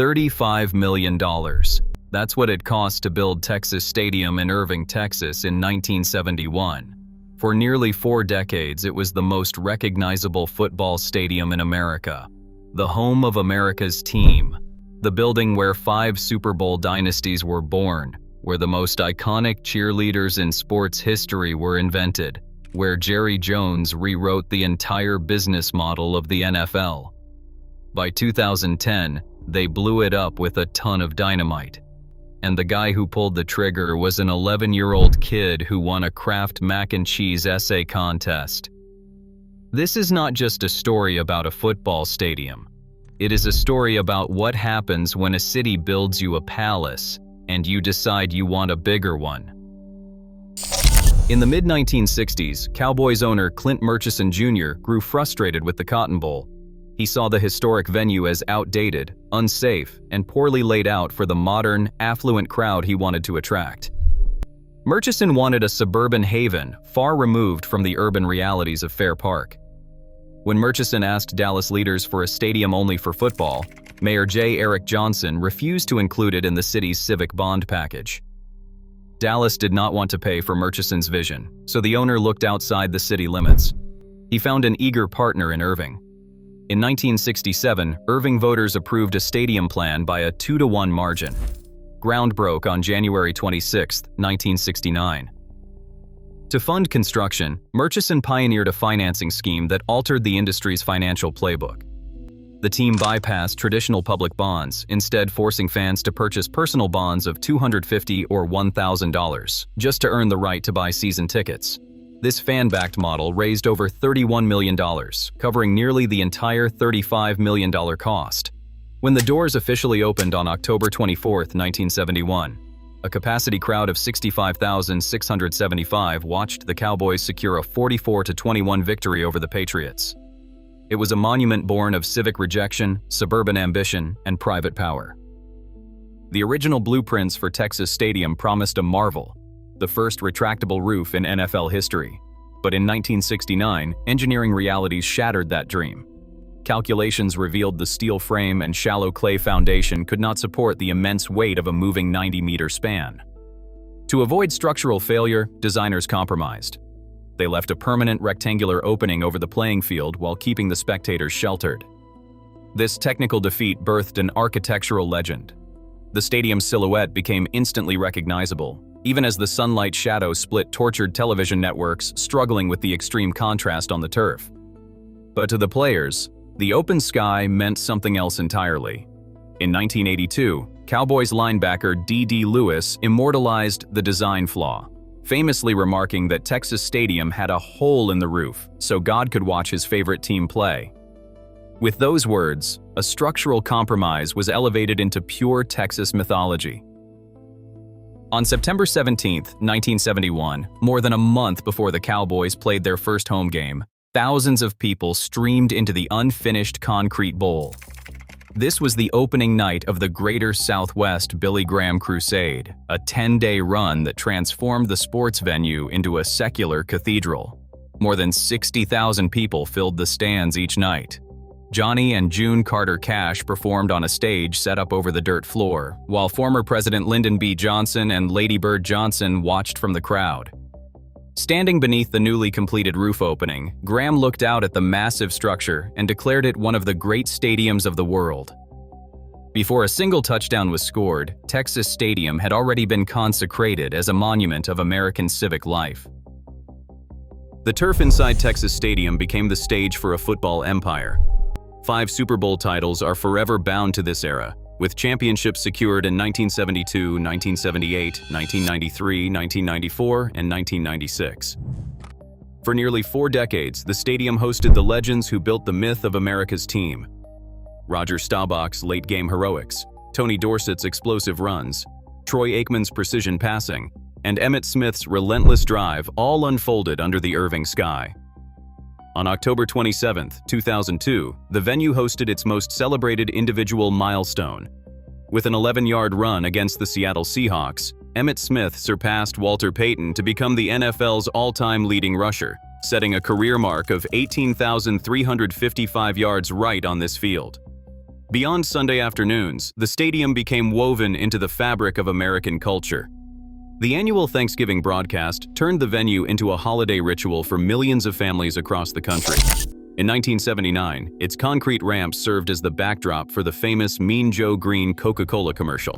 $35 million. That's what it cost to build Texas Stadium in Irving, Texas in 1971. For nearly 4 decades, it was the most recognizable football stadium in America. The home of America's team. The building where 5 Super Bowl dynasties were born, where the most iconic cheerleaders in sports history were invented, where Jerry Jones rewrote the entire business model of the NFL. By 2010, they blew it up with a ton of dynamite. And the guy who pulled the trigger was an 11-year-old kid who won a Kraft mac and cheese essay contest. This is not just a story about a football stadium. It is a story about what happens when a city builds you a palace and you decide you want a bigger one. In the mid-1960s, Cowboys owner Clint Murchison Jr. grew frustrated with the Cotton Bowl. He saw the historic venue as outdated, unsafe, and poorly laid out for the modern, affluent crowd he wanted to attract. Murchison wanted a suburban haven, far removed from the urban realities of Fair Park. When Murchison asked Dallas leaders for a stadium only for football, Mayor J. Eric Johnson refused to include it in the city's civic bond package. Dallas did not want to pay for Murchison's vision, so the owner looked outside the city limits. He found an eager partner in Irving. In 1967, Irving voters approved a stadium plan by a 2-to-1 margin. Ground broke on January 26, 1969. To fund construction, Murchison pioneered a financing scheme that altered the industry's financial playbook. The team bypassed traditional public bonds, instead forcing fans to purchase personal bonds of $250 or $1,000, just to earn the right to buy season tickets. This fan-backed model raised over $31 million, covering nearly the entire $35 million cost. When the doors officially opened on October 24, 1971, a capacity crowd of 65,675 watched the Cowboys secure a 44-21 victory over the Patriots. It was a monument born of civic rejection, suburban ambition, and private power. The original blueprints for Texas Stadium promised a marvel, the first retractable roof in NFL history. But in 1969, engineering realities shattered that dream. Calculations revealed the steel frame and shallow clay foundation could not support the immense weight of a moving 90-meter span. To avoid structural failure, designers compromised. They left a permanent rectangular opening over the playing field while keeping the spectators sheltered. This technical defeat birthed an architectural legend. The stadium's silhouette became instantly recognizable, even as the sunlight shadow split tortured television networks struggling with the extreme contrast on the turf. But to the players, the open sky meant something else entirely. In 1982, Cowboys linebacker D.D. Lewis immortalized the design flaw, famously remarking that Texas Stadium had a hole in the roof so God could watch his favorite team play. With those words, a structural compromise was elevated into pure Texas mythology. On September 17, 1971, more than a month before the Cowboys played their first home game, thousands of people streamed into the unfinished concrete bowl. This was the opening night of the Greater Southwest Billy Graham Crusade, a 10-day run that transformed the sports venue into a secular cathedral. More than 60,000 people filled the stands each night. Johnny and June Carter Cash performed on a stage set up over the dirt floor, while former President Lyndon B. Johnson and Lady Bird Johnson watched from the crowd. Standing beneath the newly completed roof opening, Graham looked out at the massive structure and declared it one of the great stadiums of the world. Before a single touchdown was scored, Texas Stadium had already been consecrated as a monument of American civic life. The turf inside Texas Stadium became the stage for a football empire. 5 Super Bowl titles are forever bound to this era, with championships secured in 1972, 1978, 1993, 1994, and 1996. For nearly 4 decades, the stadium hosted the legends who built the myth of America's team. Roger Staubach's late-game heroics, Tony Dorsett's explosive runs, Troy Aikman's precision passing, and Emmitt Smith's relentless drive all unfolded under the Irving sky. On October 27, 2002, the venue hosted its most celebrated individual milestone. With an 11-yard run against the Seattle Seahawks, Emmitt Smith surpassed Walter Payton to become the NFL's all-time leading rusher, setting a career mark of 18,355 yards right on this field. Beyond Sunday afternoons, the stadium became woven into the fabric of American culture. The annual Thanksgiving broadcast turned the venue into a holiday ritual for millions of families across the country. In 1979, its concrete ramp served as the backdrop for the famous Mean Joe Green Coca-Cola commercial.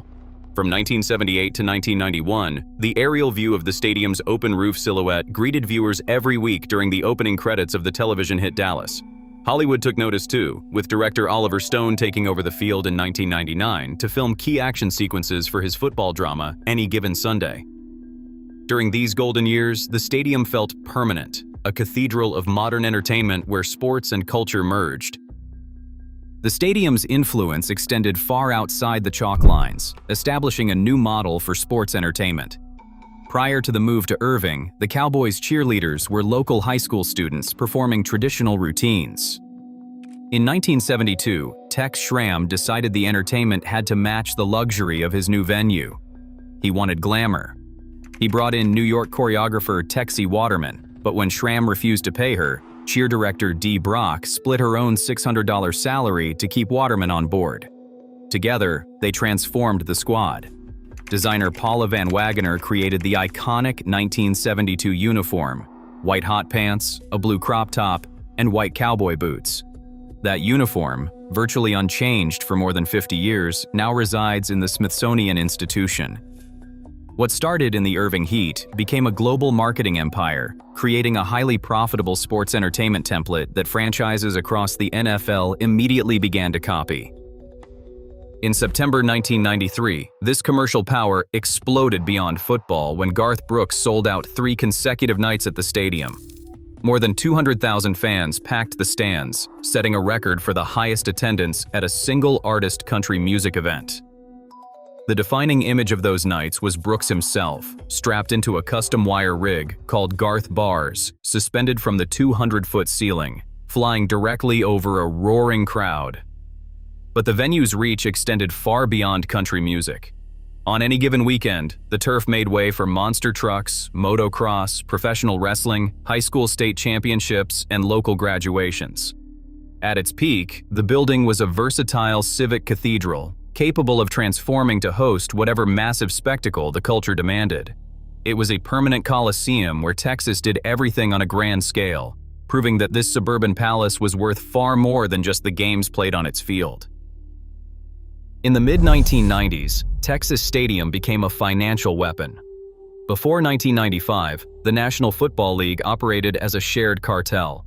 From 1978 to 1991, the aerial view of the stadium's open roof silhouette greeted viewers every week during the opening credits of the television hit Dallas. Hollywood took notice too, with director Oliver Stone taking over the field in 1999 to film key action sequences for his football drama, Any Given Sunday. During these golden years, the stadium felt permanent, a cathedral of modern entertainment where sports and culture merged. The stadium's influence extended far outside the chalk lines, establishing a new model for sports entertainment. Prior to the move to Irving, the Cowboys cheerleaders were local high school students performing traditional routines. In 1972, Tex Schramm decided the entertainment had to match the luxury of his new venue. He wanted glamour. He brought in New York choreographer Texie Waterman, but when Schramm refused to pay her, cheer director Dee Brock split her own $600 salary to keep Waterman on board. Together, they transformed the squad. Designer Paula Van Wagener created the iconic 1972 uniform, white hot pants, a blue crop top, and white cowboy boots. That uniform, virtually unchanged for more than 50 years, now resides in the Smithsonian Institution. What started in the Irving Heat became a global marketing empire, creating a highly profitable sports entertainment template that franchises across the NFL immediately began to copy. In September 1993, this commercial power exploded beyond football when Garth Brooks sold out 3 consecutive nights at the stadium. More than 200,000 fans packed the stands, setting a record for the highest attendance at a single artist country music event. The defining image of those nights was Brooks himself, strapped into a custom wire rig called Garth Bars, suspended from the 200-foot ceiling, flying directly over a roaring crowd. But the venue's reach extended far beyond country music. On any given weekend, the turf made way for monster trucks, motocross, professional wrestling, high school state championships, and local graduations. At its peak, the building was a versatile civic cathedral, capable of transforming to host whatever massive spectacle the culture demanded. It was a permanent coliseum where Texas did everything on a grand scale, proving that this suburban palace was worth far more than just the games played on its field. In the mid-1990s, Texas Stadium became a financial weapon. Before 1995, the National Football League operated as a shared cartel.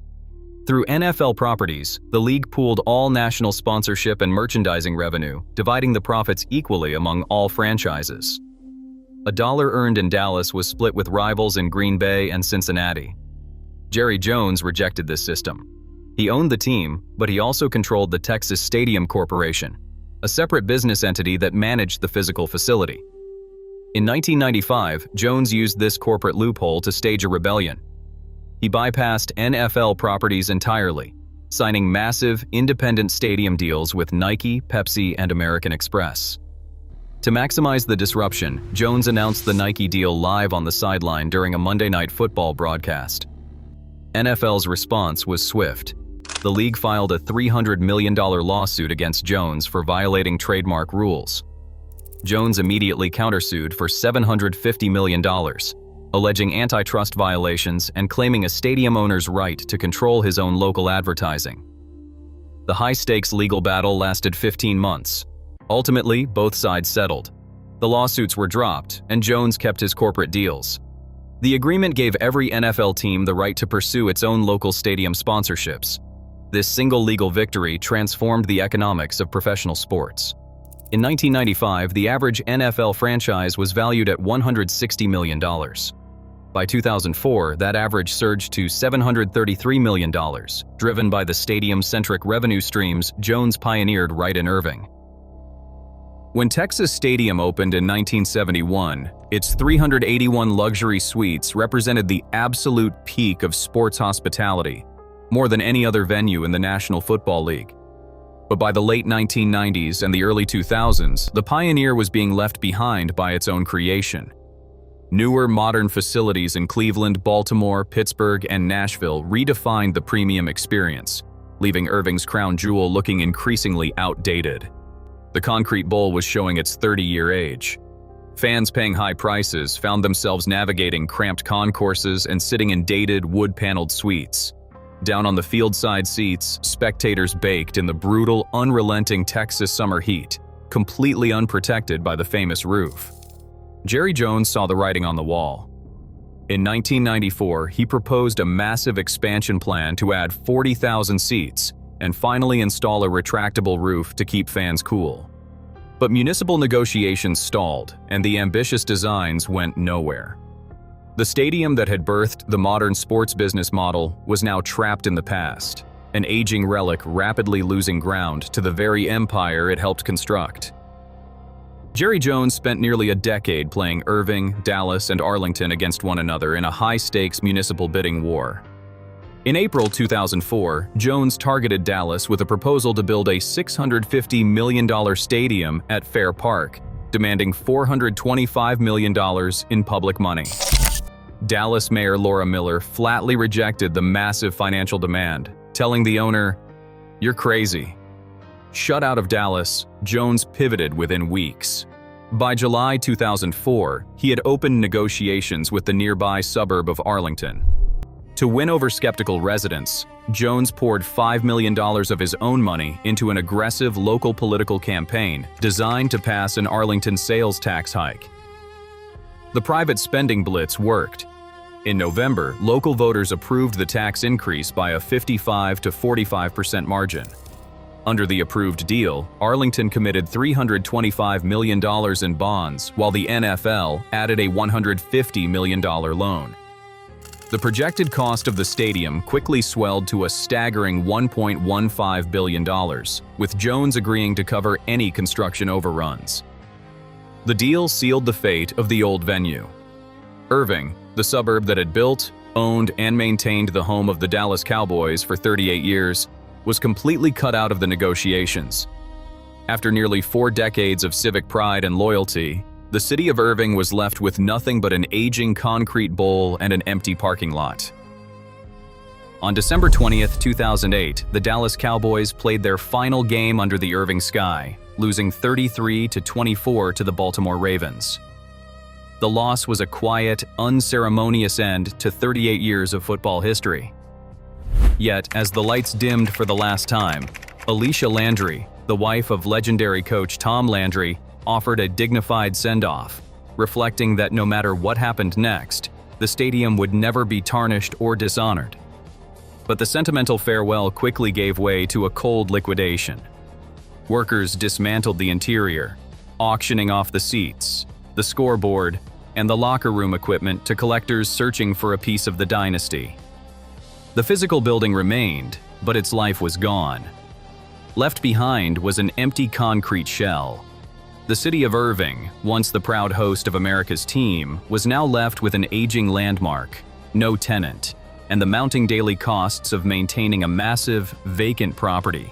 Through NFL properties, the league pooled all national sponsorship and merchandising revenue, dividing the profits equally among all franchises. A dollar earned in Dallas was split with rivals in Green Bay and Cincinnati. Jerry Jones rejected this system. He owned the team, but he also controlled the Texas Stadium Corporation, a separate business entity that managed the physical facility. In 1995, Jones used this corporate loophole to stage a rebellion. He bypassed NFL properties entirely, signing massive, independent stadium deals with Nike, Pepsi, and American Express. To maximize the disruption, Jones announced the Nike deal live on the sideline during a Monday Night Football broadcast. NFL's response was swift. The league filed a $300 million lawsuit against Jones for violating trademark rules. Jones immediately countersued for $750 million. Alleging antitrust violations and claiming a stadium owner's right to control his own local advertising. The high-stakes legal battle lasted 15 months. Ultimately, both sides settled. The lawsuits were dropped, and Jones kept his corporate deals. The agreement gave every NFL team the right to pursue its own local stadium sponsorships. This single legal victory transformed the economics of professional sports. In 1995, the average NFL franchise was valued at $160 million. By 2004, that average surged to $733 million, driven by the stadium-centric revenue streams Jones pioneered right in Irving. When Texas Stadium opened in 1971, its 381 luxury suites represented the absolute peak of sports hospitality, more than any other venue in the National Football League. But by the late 1990s and the early 2000s, the Pioneer was being left behind by its own creation. Newer, modern facilities in Cleveland, Baltimore, Pittsburgh, and Nashville redefined the premium experience. leaving Irving's crown jewel looking increasingly outdated. The concrete bowl was showing its 30-year age. Fans paying high prices found themselves navigating cramped concourses and sitting in dated, wood-paneled suites. Down on the field-side seats, spectators baked in the brutal, unrelenting Texas summer heat, completely unprotected by the famous roof. Jerry Jones saw the writing on the wall. In 1994, he proposed a massive expansion plan to add 40,000 seats and finally install a retractable roof to keep fans cool. But municipal negotiations stalled, and the ambitious designs went nowhere. The stadium that had birthed the modern sports business model was now trapped in the past, an aging relic rapidly losing ground to the very empire it helped construct. Jerry Jones spent nearly a decade playing Irving, Dallas, and Arlington against one another in a high-stakes municipal bidding war. In April 2004, Jones targeted Dallas with a proposal to build a $650 million stadium at Fair Park, demanding $425 million in public money. Dallas Mayor Laura Miller flatly rejected the massive financial demand, telling the owner, "You're crazy." Shut out of Dallas, Jones pivoted within weeks. By July 2004, he had opened negotiations with the nearby suburb of Arlington. To win over skeptical residents, Jones poured $5 million of his own money into an aggressive local political campaign designed to pass an Arlington sales tax hike. The private spending blitz worked. In November, local voters approved the tax increase by a 55 to 45% margin. Under the approved deal, Arlington committed $325 million in bonds, while the NFL added a $150 million loan. The projected cost of the stadium quickly swelled to a staggering $1.15 billion, with Jones agreeing to cover any construction overruns. The deal sealed the fate of the old venue. Irving, the suburb that had built, owned, and maintained the home of the Dallas Cowboys for 38 years, was completely cut out of the negotiations. After nearly 4 decades of civic pride and loyalty, the city of Irving was left with nothing but an aging concrete bowl and an empty parking lot. On December 20th, 2008, the Dallas Cowboys played their final game under the Irving sky, losing 33-24 to the Baltimore Ravens. The loss was a quiet, unceremonious end to 38 years of football history. Yet, as the lights dimmed for the last time, Alicia Landry, the wife of legendary coach Tom Landry, offered a dignified send-off, reflecting that no matter what happened next, the stadium would never be tarnished or dishonored. But the sentimental farewell quickly gave way to a cold liquidation. Workers dismantled the interior, auctioning off the seats, the scoreboard, and the locker room equipment to collectors searching for a piece of the dynasty. The physical building remained, but its life was gone. Left behind was an empty concrete shell. The city of Irving, once the proud host of America's team, was now left with an aging landmark, no tenant, and the mounting daily costs of maintaining a massive, vacant property.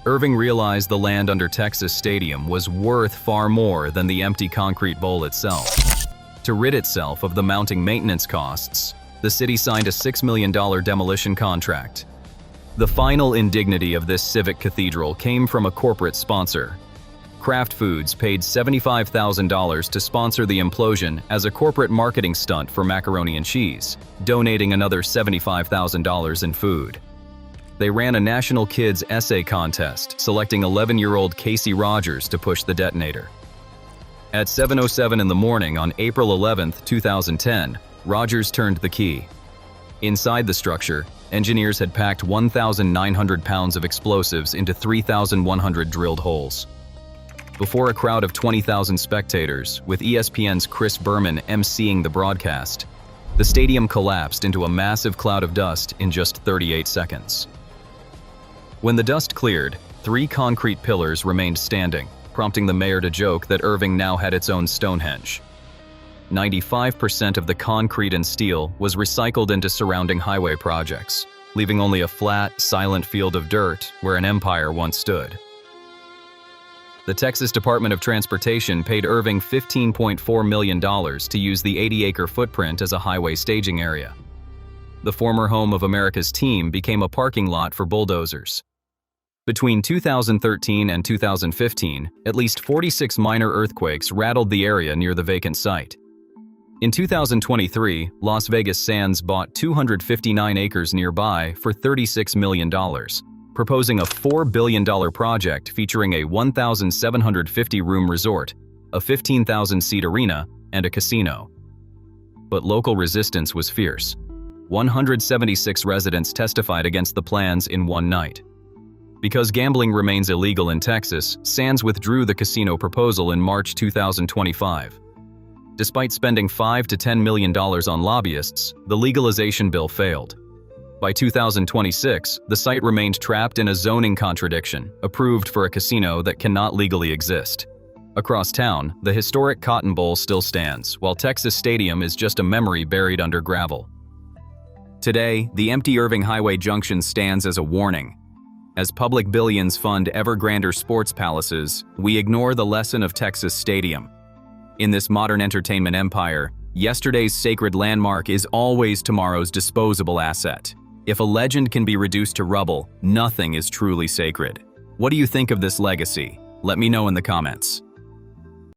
Irving realized the land under Texas Stadium was worth far more than the empty concrete bowl itself. To rid itself of the mounting maintenance costs, the city signed a $6 million demolition contract. The final indignity of this civic cathedral came from a corporate sponsor. Kraft Foods paid $75,000 to sponsor the implosion as a corporate marketing stunt for macaroni and cheese, donating another $75,000 in food. They ran a national kids essay contest, selecting 11-year-old Casey Rogers to push the detonator. At 7:07 in the morning on April 11, 2010, Rogers turned the key. Inside the structure, engineers had packed 1,900 pounds of explosives into 3,100 drilled holes. Before a crowd of 20,000 spectators, with ESPN's Chris Berman emceeing the broadcast, the stadium collapsed into a massive cloud of dust in just 38 seconds. When the dust cleared, 3 concrete pillars remained standing, prompting the mayor to joke that Irving now had its own Stonehenge. 95% of the concrete and steel was recycled into surrounding highway projects, leaving only a flat, silent field of dirt where an empire once stood. The Texas Department of Transportation paid Irving $15.4 million to use the 80-acre footprint as a highway staging area. The former home of America's team became a parking lot for bulldozers. Between 2013 and 2015, at least 46 minor earthquakes rattled the area near the vacant site. In 2023, Las Vegas Sands bought 259 acres nearby for $36 million, proposing a $4 billion project featuring a 1,750-room resort, a 15,000-seat arena, and a casino. But local resistance was fierce. 176 residents testified against the plans in one night. Because gambling remains illegal in Texas, Sands withdrew the casino proposal in March 2025. Despite spending $5 to $10 million on lobbyists, the legalization bill failed. By 2026, the site remained trapped in a zoning contradiction, approved for a casino that cannot legally exist. Across town, the historic Cotton Bowl still stands, while Texas Stadium is just a memory buried under gravel. Today, the empty Irving Highway Junction stands as a warning. As public billions fund ever grander sports palaces, we ignore the lesson of Texas Stadium. In this modern entertainment empire, yesterday's sacred landmark is always tomorrow's disposable asset. If a legend can be reduced to rubble, nothing is truly sacred. What do you think of this legacy? Let me know in the comments.